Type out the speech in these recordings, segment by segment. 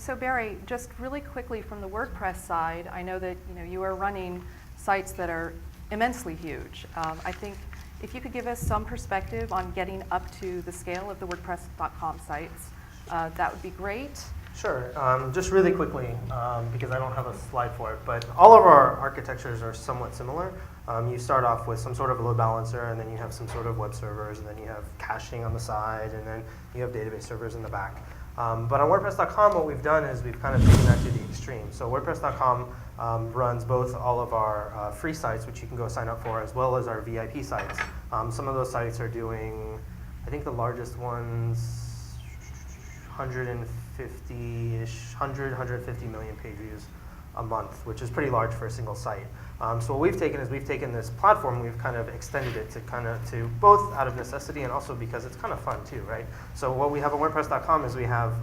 So Barry, just really quickly from the WordPress side, I know that you are running sites that are immensely huge. I think if you could give us some perspective on getting up to the scale of the WordPress.com sites, that would be great. Sure. Just really quickly, because I don't have a slide for it, but all of our architectures are somewhat similar. You start off with some sort of load balancer, and then you have some sort of web servers, and then you have caching on the side, and then you have database servers in the back. But on WordPress.com, what we've done is we've kind of taken that to the extreme. So WordPress.com runs both all of our free sites, which you can go sign up for, as well as our VIP sites. Some of those sites are doing, I think the largest one's 150-ish, 150 million page views a month, which is pretty large for a single site. So what we've taken is we've taken this platform, we've kind of extended it to both out of necessity and also because it's kind of fun too, right? So what we have on WordPress.com is we have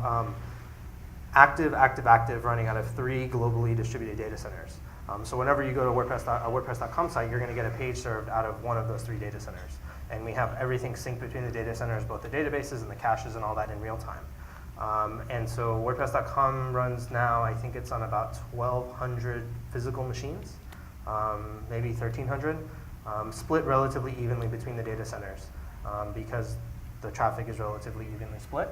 active running out of 3 globally distributed data centers. So whenever you go to a WordPress.com site, you're going to get a page served out of one of those 3 data centers. And we have everything synced between the data centers, both the databases and the caches and all that in real time. And so WordPress.com runs now, I think it's on about 1,200 physical machines, maybe 1,300, split relatively evenly between the data centers because the traffic is relatively evenly split.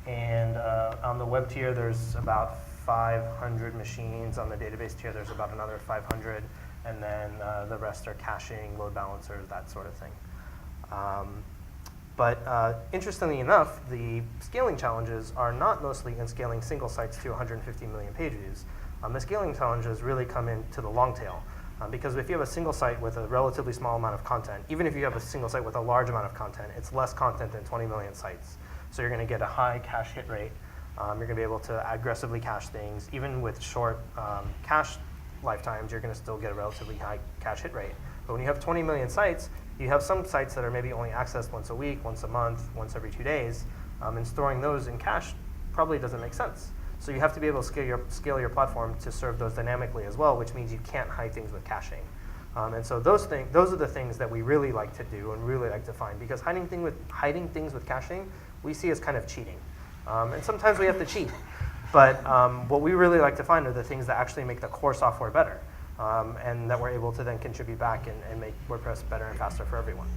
And on the web tier, there's about 500 machines. On the database tier, there's about another 500. And then the rest are caching, load balancers, that sort of thing. But interestingly enough, the scaling challenges are not mostly in scaling single sites to 150 million page views. The scaling challenges really come into the long tail. Because if you have a single site with a relatively small amount of content, even if you have a single site with a large amount of content, it's less content than 20 million sites. So you're going to get a high cache hit rate. You're going to be able to aggressively cache things. Even with short cache lifetimes, you're going to still get a relatively high cache hit rate. But when you have 20 million sites, you have some sites that are maybe only accessed once a week, once a month, once every 2 days, and storing those in cache probably doesn't make sense. So you have to be able to scale your platform to serve those dynamically as well, which means you can't hide things with caching. And so those are the things that we really like to do and really like to find, because hiding things with caching we see as kind of cheating. And sometimes we have to cheat. But what we really like to find are the things that actually make the core software better, and that we're able to then contribute back and make WordPress better and faster for everyone.